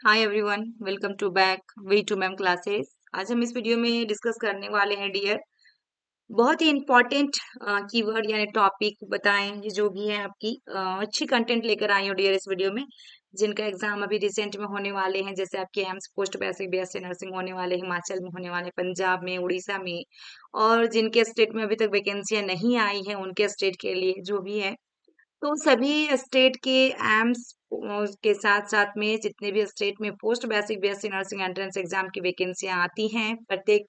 Hi everyone, welcome to back V two ma'am classes. आज हम इस वीडियो में डिस्कस करने वाले हैं डियर बहुत ही इम्पोर्टेंट कीवर्ड यानी टॉपिक बताएं। ये जो भी है आपकी अच्छी कंटेंट लेकर आई हूँ डियर इस वीडियो में, जिनका एग्जाम अभी रिसेंट में होने वाले हैं। जैसे आपके AIIMS post basic BSc nursing होने वाले, हिमाचल में होने वाले, पंजाब में, उड़ीसा में, और जिनके स्टेट में अभी तक वैकेंसियां नहीं आई हैं उनके स्टेट के लिए जो भी है। तो सभी स्टेट के एम्स के साथ साथ में जितने भी स्टेट में post basic BSc nursing entrance exam की वैकेंसियां आती हैं प्रत्येक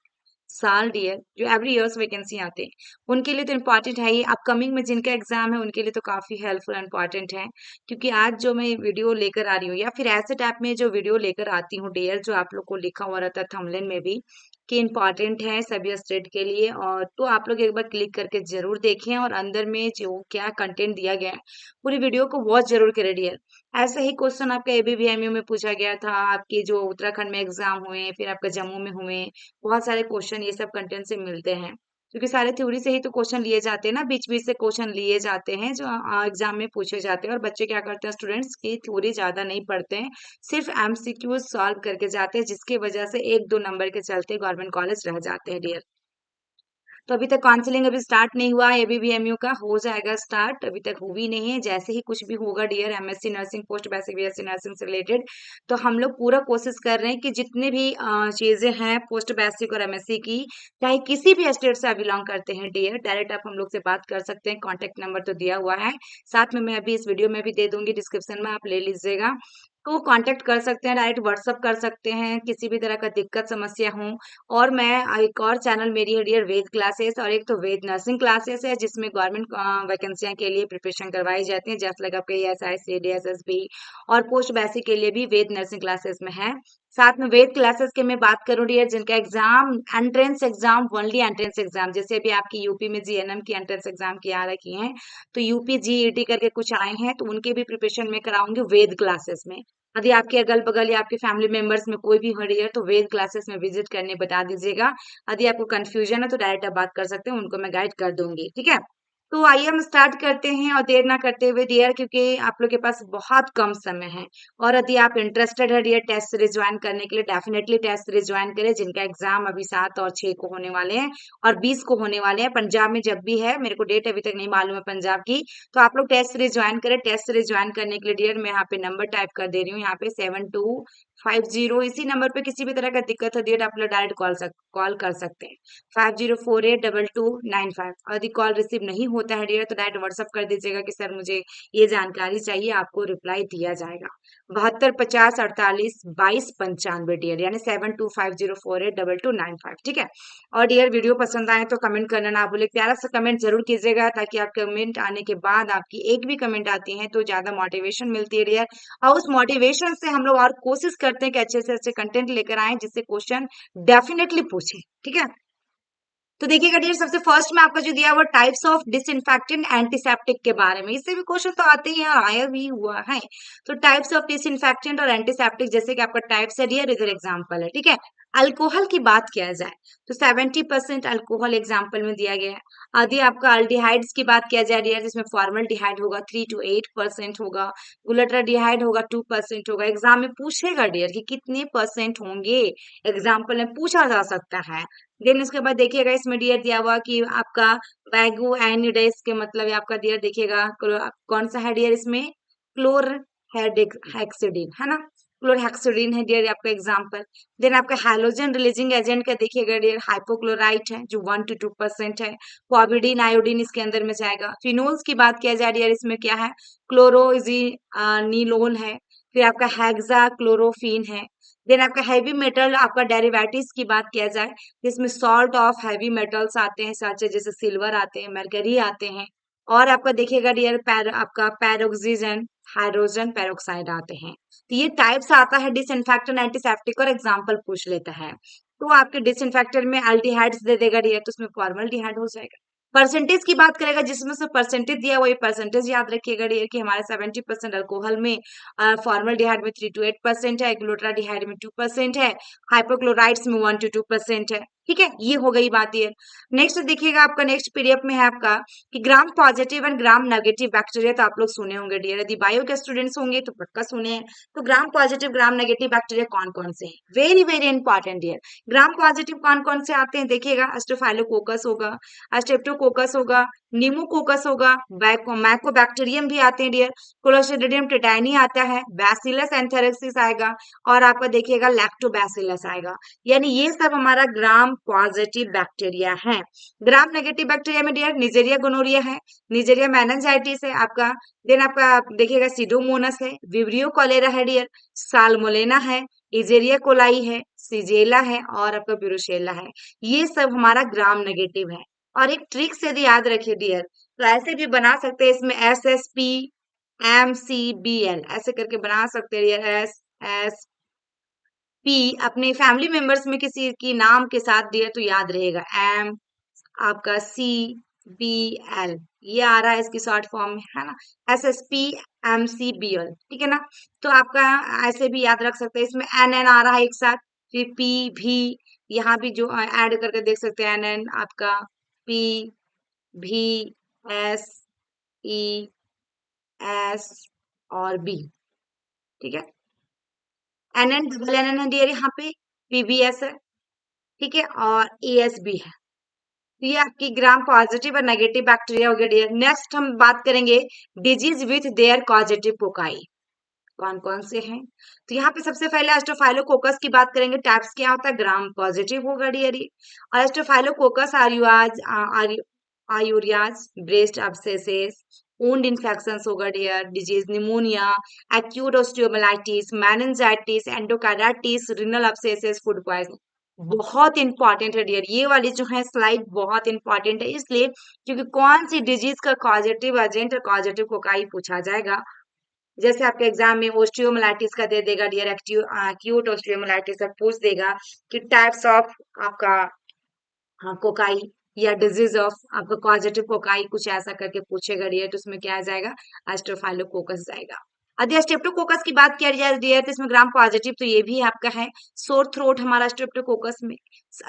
साल डियर, जो एवरी ईयर्स वैकेंसी आते हैं, उनके लिए तो इम्पोर्टेंट है ही। अपकमिंग में जिनका एग्जाम है उनके लिए तो काफी हेल्पफुल एंड इम्पोर्टेंट है। क्योंकि आज जो मैं वीडियो लेकर आ रही हूँ या फिर ऐसे टाइप में जो वीडियो लेकर आती हूँ डियर, जो आप लोग को लिखा हुआ रहता है थंबनेल में भी कि इम्पोर्टेंट है सभी स्टेट के लिए, और तो आप लोग एक बार क्लिक करके जरूर देखें और अंदर में जो क्या कंटेंट दिया गया है पूरी वीडियो को वॉच जरूर करें डियर। ऐसा ही क्वेश्चन आपका एबीवीएमयू में पूछा गया था, आपके जो उत्तराखंड में एग्जाम हुए, फिर आपका जम्मू में हुए, बहुत सारे क्वेश्चन ये सब कंटेंट से मिलते हैं। क्योंकि सारे थ्योरी से ही तो क्वेश्चन लिए जाते हैं ना, बीच बीच से क्वेश्चन लिए जाते हैं जो एग्जाम में पूछे जाते हैं। और बच्चे क्या करते हैं, स्टूडेंट्स की थ्योरी ज्यादा नहीं पढ़ते हैं, सिर्फ एमसीक्यू सॉल्व करके जाते हैं, जिसकी वजह से एक दो नंबर के चलते गवर्नमेंट कॉलेज रह जाते हैं डियर। तो अभी तक काउंसलिंग अभी स्टार्ट नहीं हुआ है एबीवीएमयू का, हो जाएगा स्टार्ट, अभी तक हुई नहीं है। जैसे ही कुछ भी होगा dear MSc nursing post basic BSc nursing से रिलेटेड, तो हम लोग पूरा कोशिश कर रहे हैं कि जितने भी चीजें हैं पोस्ट बेसिक और एमएससी की, चाहे किसी भी स्टेट से आप बिलोंग करते हैं डियर, डायरेक्ट आप हम लोग से बात कर सकते हैं। कॉन्टेक्ट नंबर तो दिया हुआ है, साथ में मैं अभी इस वीडियो में भी दे दूंगी, डिस्क्रिप्शन में आप ले लीजिएगा। तो कांटेक्ट कर सकते हैं, डायरेक्ट व्हाट्सअप कर सकते हैं, किसी भी तरह का दिक्कत समस्या हो। और मैं एक और चैनल मेरी है डियर वेद क्लासेस, और एक तो वेद नर्सिंग क्लासेस है जिसमें गवर्नमेंट वैकेंसियां के लिए प्रिपरेशन करवाई जाती है, जैसे लगा आपके एएसआई सीडीएसएसबी, और पोस्ट बेसिक के लिए भी वेद नर्सिंग क्लासेस में है। साथ में वेद क्लासेस के मैं बात करूं डियर, जिनका exam entrance exam, only entrance exam, जैसे अभी आपकी यूपी में जीएनएम की एंट्रेंस एग्जाम की आ रखी है, तो यूपी जीईटी करके कुछ आए हैं, तो उनके भी प्रिपरेशन में कराऊंगी वेद क्लासेस में। यदि आपके अगल बगल या आपके फैमिली मेंबर्स में कोई भी हो रही है तो वेद क्लासेस में विजिट करने बता दीजिएगा। यदि आपको कंफ्यूजन है तो डायरेक्ट आप बात कर सकते हैं, उनको मैं गाइड कर दूंगी, ठीक है। तो आइए हम स्टार्ट करते हैं और देर ना करते हुए डियर, क्योंकि आप लोग के पास बहुत कम समय है। और यदि आप इंटरेस्टेड है डियर टेस्ट सीरीज ज्वाइन करने के लिए, डेफिनेटली टेस्ट सीरीज ज्वाइन करें, जिनका एग्जाम अभी 7 और 6 को होने वाले हैं और 20 को होने वाले हैं। पंजाब में जब भी है, मेरे को डेट अभी तक नहीं मालूम है पंजाब की, तो आप लोग टेस्ट सीरीज ज्वाइन करें। टेस्ट सीरीज ज्वाइन करने के लिए डियर मैं यहाँ पे नंबर टाइप कर दे रही हूँ, यहाँ पे 7250, इसी नंबर पे किसी भी तरह का दिक्कत हो डियर आप लोग डायरेक्ट कॉल कर सकते हैं। 50482295। और यदि कॉल रिसीव नहीं होता है डियर तो डायरेक्ट व्हाट्सअप कर दीजिएगा कि सर मुझे ये जानकारी चाहिए, आपको रिप्लाई दिया जाएगा। 7250482295 डियर, यानी 7250482295, ठीक है। और डियर वीडियो पसंद आए तो कमेंट करना ना भूले, प्यारा सा कमेंट जरूर कीजिएगा, ताकि आप कमेंट आने के बाद आपकी एक भी कमेंट आती है तो ज्यादा मोटिवेशन मिलती है डियर। और उस मोटिवेशन से हम लोग और कोशिश करते हैं कि अच्छे से अच्छे कंटेंट लेकर आए, जिससे क्वेश्चन डेफिनेटली पूछे, ठीक है। तो देखिएगा डियर, सबसे फर्स्ट में आपका जो दिया हुआ टाइप्स ऑफ डिसइंफेक्टेंट एंटीसेप्टिक के बारे में, इससे भी क्वेश्चन तो आते ही हैं और आया भी हुआ है। तो टाइप्स ऑफ डिसइंफेक्टेंट और एंटीसेप्टिक, जैसे कि आपका टाइप्स है डियर, इधर एग्जांपल है, ठीक है। अल्कोहल की बात किया जाए तो 70% अल्कोहल एग्जाम्पल में दिया गया है। यदि आपका अल्डिहाइड्स की बात किया जाए डियर, जिसमें फॉर्मल्डिहाइड होगा 3 to 8% होगा, ग्लूटाराल्डिहाइड होगा 2% होगा। एग्जाम में पूछेगा डियर कि कितने परसेंट होंगे, एग्जाम्पल में पूछा जा सकता है। देन उसके बाद देखिएगा इसमें डियर दिया हुआ कि आपका वैगो एनिडेस के मतलब आपका डियर देखिएगा कौन सा है डियर, इसमें क्लोर हेक्सिडिन है ना, क्लोरहेक्सिडिन है डियर आपका एग्जाम्पल। देन आपका हैलोजन रिलीजिंग एजेंट का देखिएगा डियर हाइपोक्लोराइट है, जो 1 to 2% है। पॉविडीन आयोडीन इसके अंदर में जाएगा। फिनोल्स की बात किया जाए डियर, इसमें क्या है, क्लोरोजी नीलोन है। फिर आपका हेक्सा क्लोरोफिन है। देन आपका हैवी मेटल, आपका डेरिवेटिव्स की बात किया जाए जिसमें सॉल्ट ऑफ हैवी मेटल्स आते हैं, सच जैसे सिल्वर आते हैं, मरकरी आते हैं। और आपका देखिएगा डियर आपका पैरोक्सीजन हाइड्रोजन पेरोक्साइड आते हैं। तो ये टाइप्स आता है डिसइंफेक्टेंट एंटीसेप्टिक, और एग्जाम्पल पूछ लेता है। तो आपके डिसइंफेक्टेंट में अल्डिहाइड्स दे देगा डियर, तो उसमें फॉर्मल्डिहाइड हो जाएगा। परसेंटेज की बात करेगा, जिसमें से परसेंटेज दिया हुआ, ये परसेंटेज याद रखिएगा डियर कि हमारे 70% अल्कोहल में, फॉर्मल्डिहाइड में 3 to 8% है, ग्लूटाराल्डिहाइड में 2% है, हाइपोक्लोराइड्स में 1 to 2% है। ठीक है, ये हो गई बात ये। नेक्स्ट देखिएगा, आपका नेक्स्ट पीडीएफ में है आपका कि gram positive and gram negative bacteria, तो आप लोग सुने होंगे डियर, यदि बायो के स्टूडेंट्स होंगे तो पक्का सुने हैं। तो gram positive gram negative bacteria कौन कौन से हैं, very very important dear. Gram positive कौन कौन से आते हैं देखिएगा, स्टेफाइलोकोकस होगा, स्ट्रेप्टोकोकस होगा, न्यूमोकोकस होगा, माइकोबैक्टीरियम भी आते हैं डियर, क्लोस्ट्रिडियम टेटाइनी आता है, बैसिलस एंथेरेक्सिस आएगा, और आपका देखिएगा लैक्टोबैसिलस आएगा। यानी ये सब हमारा ग्राम पॉजिटिव बैक्टीरिया है। ग्राम नेगेटिव बैक्टीरिया में डियर निजेरिया गोनोरिया है, निजेरिया मेनिनजाइटिस है आपका, देन आपका देखिएगा सीडोमोनस है, विब्रियो कॉलेरा है डियर, साल्मोनेला है, इजेरिया कोलाई है, सिजेला है, और आपका ब्यूरोशेला है। ये सब हमारा ग्राम नेगेटिव है। और एक ट्रिक से यदि याद रखिए डियर, तो ऐसे भी बना सकते हैं, इसमें SSP MCBL ऐसे करके बना सकते हैं डियर, SSP अपने फैमिली मेंबर्स में किसी की नाम के साथ दिया तो याद रहेगा, एम आपका CBL, ये आ रहा है इसकी शॉर्ट फॉर्म में, है ना, SSP MCBL, ठीक है ना। तो आपका ऐसे भी याद रख सकते हैं, इसमें NN आ रहा है एक साथ, फिर P भी यहाँ भी जो ऐड करके देख सकते हैं, NN आपका PVSES और B, ठीक है। NN डबल NN है डियर, यहाँ पे PBS है, ठीक है, और ASB है। तो ये आपकी ग्राम पॉजिटिव और नेगेटिव बैक्टीरिया हो गया डियर। नेक्स्ट हम बात करेंगे disease with their causative cocci, कौन कौन से हैं। तो यहाँ पे सबसे पहले एस्ट्रोफाइलोकोकस की बात करेंगे, टाइप्स क्या होता है, ग्राम पॉजिटिव होगा डियर ये। और staphylococcus aureus, breast abscesses, wound infections होगा dear, disease pneumonia, acute osteomyelitis, meningitis, endocarditis, renal abscesses, food poisoning. बहुत इंपॉर्टेंट है डियर, ये वाली जो है स्लाइड बहुत इंपॉर्टेंट है, इसलिए क्योंकि कौन सी डिजीज का कॉजेटिव एजेंट और कॉजेटिव कोकाई पूछा जाएगा। जैसे आपके एग्जाम में ओस्टियोमाइलिटिस का दे देगा डियर, एक्यूट ओस्टियोमाइलिटिस का पूछ देगा कि टाइप्स ऑफ आपका कोकाई या डिजीज ऑफ आपका कॉजेटिव कोकाई, कुछ ऐसा करके पूछेगा डियर, तो उसमें क्या आ जाएगा, एस्ट्रोफाइलोकोकस जाएगा। यदि स्ट्रेप्टोकोकस की बात किया जाए डियर, तो इसमें ग्राम पॉजिटिव तो ये भी आपका है, सोर थ्रोट हमारा स्ट्रेप्टोकोकस में,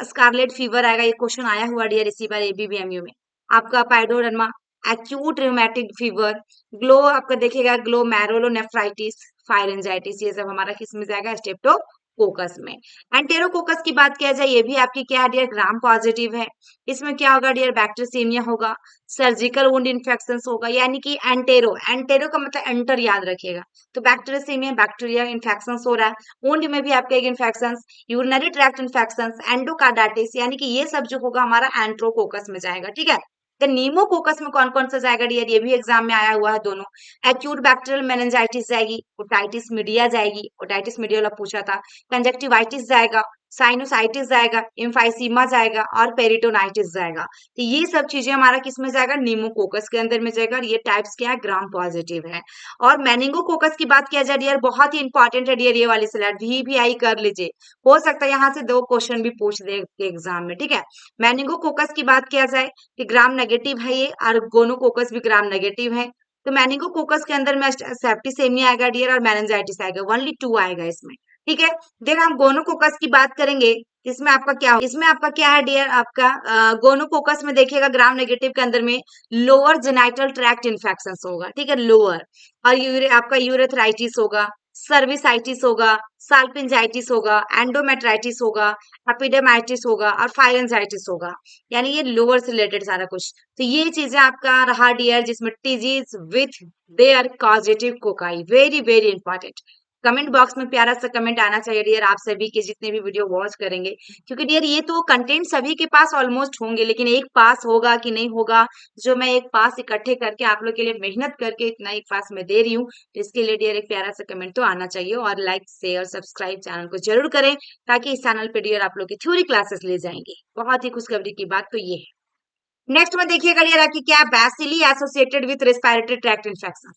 स्कारलेट फीवर आएगा, ये क्वेश्चन आया हुआ डियर इसी बार ABBMU में, आपका पाइडोडर्मा, एक्यूट रिमेटिक फीवर, ग्लो आपका देखेगा ग्लोमेरुलोनेफ्राइटिस, फायरेंजाइटिस, ये सब हमारा किस में जाएगा, स्ट्रेप्टोकोकस में। एंटेरोकोकस की बात किया जाए, ये भी आपकी क्या है डियर, ग्राम पॉजिटिव है। इसमें क्या होगा डियर, बैक्टीरियमीनिया होगा, सर्जिकल वुंड इन्फेक्शन होगा, यानी कि एंटेरो, एंटेरो का मतलब एंटर याद रखिएगा, तो बैक्टीरियमीनिया बैक्टीरिया इन्फेक्शन हो रहा है, वुंड में भी आपके एक infection, urinary tract infection, endocarditis, यानी कि ये सब जो होगा हमारा एंट्रोकोकस में जाएगा, ठीक है। तो नीमोकोकस में कौन कौन सा जाएगा डियर, ये भी एग्जाम में आया हुआ है दोनों, एक्यूट बैक्टीरियल मेनिंजाइटिस जाएगी, ओटाइटिस मीडिया जाएगी, ओटाइटिस मीडिया वाला पूछा था, कंजक्टिवाइटिस जाएगा, साइनोसाइटिस जाएगा, इम्फाइसीमा जाएगा, और पेरिटोनाइटिस जाएगा। तो ये सब चीजें हमारा किस में जाएगा, नीमोकोकस के अंदर में जाएगा, और ये टाइप्स क्या है, ग्राम पॉजिटिव है। और मेनिंगोकोकस की बात किया जाए डियर, बहुत ही इंपॉर्टेंट है डियर, ये वाली स्लाइड भी आई कर लीजिए, हो सकता है यहाँ से 2 क्वेश्चन भी पूछ दे एग्जाम में, ठीक है। मेनिंगोकोकस की बात किया जाए कि ग्राम नेगेटिव है ये, और गोनोकोकस भी ग्राम नेगेटिव है। तो मेनिंगोकोकस के अंदर में सेप्टिसेमिया आएगा डियर, और मेनिंजाइटिस आएगा, ओनली 2 आएगा इसमें, ठीक है। देन हम गोनोकोकस की बात करेंगे, इसमें आपका क्या, इसमें आपका क्या है डियर, आपका गोनोकोकस में देखिएगा ग्राम नेगेटिव के अंदर में लोअर जेनाइटल ट्रैक्ट इन्फेक्शन होगा, ठीक है, लोअर, और आपका यूरेथ्राइटिस होगा, सर्विसाइटिस होगा, साल्पिंजाइटिस होगा, एंडोमेट्राइटिस होगा, एपिडेमाइटिस होगा, और फायरेंजाइटिस होगा, यानी ये लोअर से रिलेटेड सारा कुछ। तो ये चीजें आपका रहा डियर, जिसमें disease with their causative cocci, very very important. Comment box में प्यारा सा कमेंट आना चाहिए डियर, आप सभी के जितने भी वीडियो वॉच करेंगे, क्योंकि डियर ये तो कंटेंट सभी के पास ऑलमोस्ट होंगे, लेकिन एक पास होगा कि नहीं होगा, जो मैं एक पास इकट्ठे करके आप लोग के लिए मेहनत करके इतना एक पास में दे रही हूँ, तो इसके लिए डियर एक प्यारा सा कमेंट तो आना चाहिए, और लाइक शेयर सब्सक्राइब चैनल को जरूर करें, ताकि इस चैनल पे डियर आप लोग की थ्योरी क्लासेस ले जाएंगे। बहुत ही खुशखबरी की बात तो ये है। नेक्स्ट में देखिएगा डियर आपकी क्या, bacilli associated with respiratory tract infection,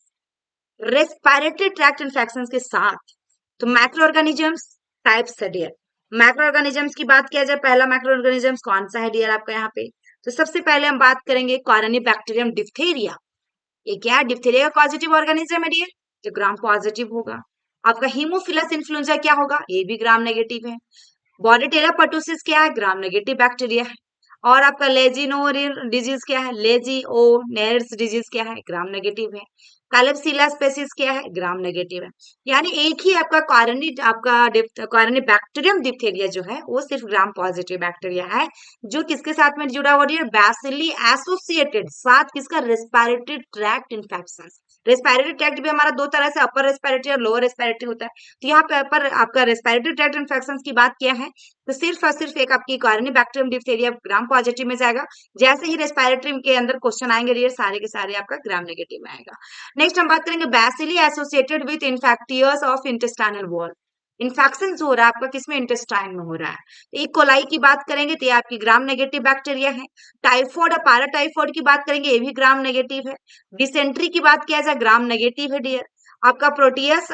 respiratory tract infection के साथ, तो मैक्रो ऑर्गेनिजम्स टाइप्स है डियर। मैक्रो ऑर्गेनिजम्स की बात किया जाए, पहला मैक्रो ऑर्गेनिजम्स कौन सा है डियर आपका यहाँ पे, तो सबसे पहले हम बात करेंगे कॉरेनिबैक्टीरियम डिप्थेरिया, ये क्या है, डिप्थेरिया का पॉजिटिव ऑर्गेनिज्म है डियर, जो ग्राम पॉजिटिव होगा। आपका हीमोफिलस इन्फ्लुएंजा क्या होगा, ये भी ग्राम नेगेटिव है। बॉडीटेरा पर्टुसिस क्या है? ग्राम नेगेटिव बैक्टीरिया है। और आपका लेजिनोरियल डिजीज क्या है? लेजिओनेरिस डिजीज क्या है? ग्राम नेगेटिव है। कैलेप्सिला स्पेसिस क्या है? ग्राम नेगेटिव है। यानी एक ही आपका कॉलोनी बैक्टीरियम डिप्थेरिया जो है वो सिर्फ ग्राम पॉजिटिव बैक्टीरिया है, जो किसके साथ में जुड़ा हुआ है? बैसिली एसोसिएटेड, साथ किसका? Respiratory tract infection. Respiratory tract भी हमारा दो तरह से, अपर रेस्पिरेटरी और लोअर रेस्पिरेटरी होता है। तो यहाँ पे पर आपका रेस्पिरेटरी ट्रैक्ट इन्फेक्शन की बात किया है, तो सिर्फ और सिर्फ एक आपकी colony bacterium diphtheria gram positive में जाएगा। जैसे ही रेस्पिरेटरी के अंदर क्वेश्चन आएंगे ये सारे के सारे आपका ग्राम नेगेटिव में आएगा। नेक्स्ट हम बात करेंगे bacilli associated with infectious of intestinal wall. Infection हो रहा है आपका किसमें? इंटेस्टाइन में हो रहा है। एक कोलाई की बात करेंगे तो ये आपकी ग्राम नेगेटिव बैक्टीरिया है। टाइफॉइड और पैराटाइफॉइड की बात करेंगे, ये भी ग्राम नेगेटिव है। डिसेंट्री की बात किया जाए, ग्राम नेगेटिव है डियर। आपका प्रोटियस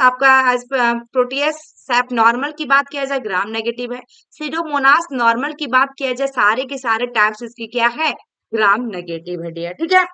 सैप नॉर्मल की बात किया जाए, ग्राम नेगेटिव है। सीडोमोनास नॉर्मल की बात किया जाए, सारे के सारे टाइप्स इसकी क्या है? ग्राम नेगेटिव है डियर। ठीक है,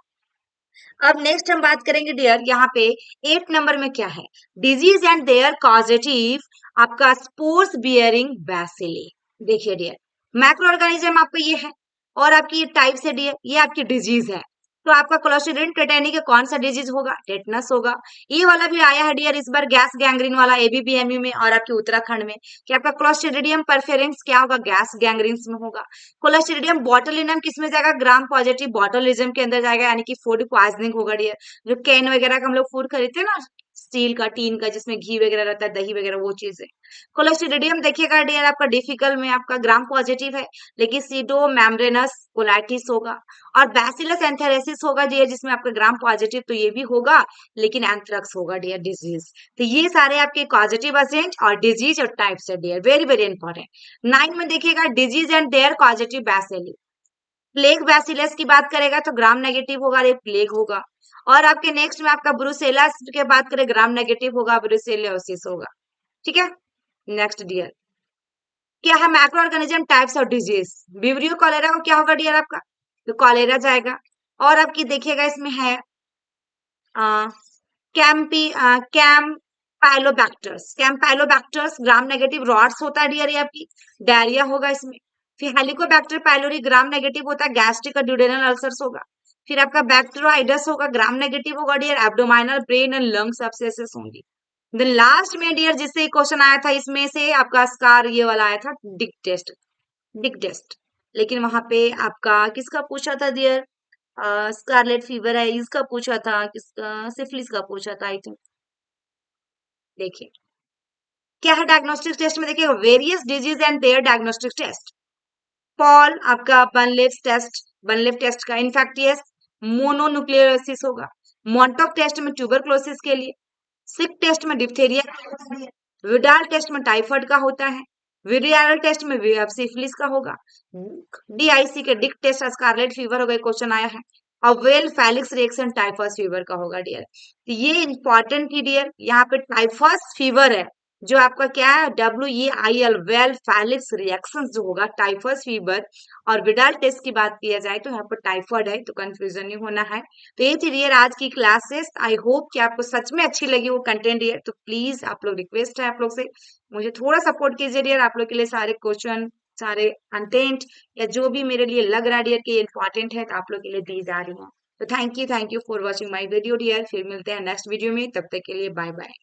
अब नेक्स्ट हम बात करेंगे डियर, यहाँ पे 8 नंबर में क्या है? डिजीज एंड देयर कॉजेटिव, आपका स्पोर्स बियरिंग बैसिली। देखिए डियर, मैक्रो ऑर्गेनिज्म आपका ये है, और आपकी ये टाइप्स है डियर, ये आपकी डिजीज है। तो आपका क्लोस्ट्रीडियम टेटानी का कौन सा डिजीज होगा? टेटनस होगा। ये वाला भी आया है डियर इस बार, गैस गैंग्रीन वाला एबीपीएमयू में और आपके उत्तराखंड में, कि आपका क्लोस्ट्रीडियम परफेरेंस क्या होगा? गैस गैंग्रीन्स में होगा। क्लोस्ट्रीडियम बॉटुलिनम किसमें जाएगा? ग्राम पॉजिटिव बॉटुलिज्म के अंदर जाएगा, यानी कि फूड पॉइजनिंग होगा डियर। जो कैन वगैरह का हम लोग फूड खरीदते हैं ना, स्टील का, टीन का, जिसमें घी वगैरह रहता है, दही वगैरह, वो चीज है। क्लोस्ट्रीडियम देखिएगा डियर, आपका डिफिकल्ट में आपका ग्राम पॉजिटिव है, लेकिन सीडो मेम्ब्रेनस कोलाइटिस होगा। और बैसिलस एंथेरेसिस होगा डियर, जिसमें आपका ग्राम पॉजिटिव तो ये भी होगा, लेकिन एंथ्रेक्स होगा डियर डिजीज। तो ये सारे आपके पॉजिटिव एजेंट और डिजीज और टाइप्स है डियर, वेरी वेरी इंपॉर्टेंट। 9 में देखिएगा disease and their positive bacilli. Plague bacillus की बात करेगा तो ग्राम नेगेटिव होगा, ये प्लेग होगा। और आपके नेक्स्ट में आपका ब्रुसेला की बात करें, ग्राम नेगेटिव होगा, ब्रुसेलोसिस होगा। ठीक है, नेक्स्ट डियर क्या है? Macro organism types of disease. Vibrio cholera को क्या होगा डियर आपका? तो कॉलेरा जाएगा। और आपकी देखिएगा इसमें है कैम्पाइलोबैक्टर्स ग्राम नेगेटिव, रॉड्स होता है डियर, ये आपकी डायरिया होगा इसमें। फिर हेलिकोबैक्टर पाइलोरी ग्राम नेगेटिव होता है, गैस्ट्रिक और ड्यूडेनल अल्सर्स होगा। फिर आपका बैक्टीरियोइडस होगा, ग्राम नेगेटिव होगा dear, abdominal brain and lungs abscesses होंगी। देन लास्ट में डियर जिससे क्वेश्चन आया था इसमें से आपका स्कार ये वाला आया था, डिक टेस्ट। लेकिन वहां पे आपका किसका पूछा था डियर? स्कारलेट फीवर है इसका पूछा था, किसका? सिफिलिस का पूछा था आई थिंक। देखिए क्या है डायग्नोस्टिक टेस्ट में, देखिए various disease and their diagnostic test. Paul आपका बर्नलेफ टेस्ट का इन्फेक्टियस मोनोन्यूक्लियोसिस होगा। मॉन्टॉक टेस्ट में ट्यूबरक्लोसिस के लिए। सिक टेस्ट में डिप्थेरिया। विडाल टेस्ट में टाइफाइड का होता है। विरियाल टेस्ट में सिफिलिस का होगा। डीआईसी के डिक टेस्ट स्कारलेट फीवर होगा, क्वेश्चन आया है। और Weil Felix reaction typhus fever का होगा डियर। तो ये इंपॉर्टेंट थी डियर, यहाँ पे टाइफस फीवर है जो आपका क्या है? WEIL वेल फैलिक्स रिएक्शन जो होगा टाइफस फीवर। और विडाल टेस्ट की बात किया जाए तो यहाँ पर टाइफाइड है, तो कंफ्यूजन नहीं होना है। तो ये थी डियर आज की क्लासेस। आई होप कि आपको सच में अच्छी लगी वो कंटेंट डियर। तो प्लीज आप लोग, रिक्वेस्ट है आप लोग से, मुझे थोड़ा सपोर्ट कीजिए डियर। आप लोग के लिए सारे क्वेश्चन, सारे कंटेंट या जो भी मेरे लिए लग रहा है डियर कि इंपॉर्टेंट है, तो आप लोग के लिए दी जा रही है। तो thank you for watching my video dear. फिर मिलते हैं नेक्स्ट वीडियो में, तब तक के लिए बाय बाय।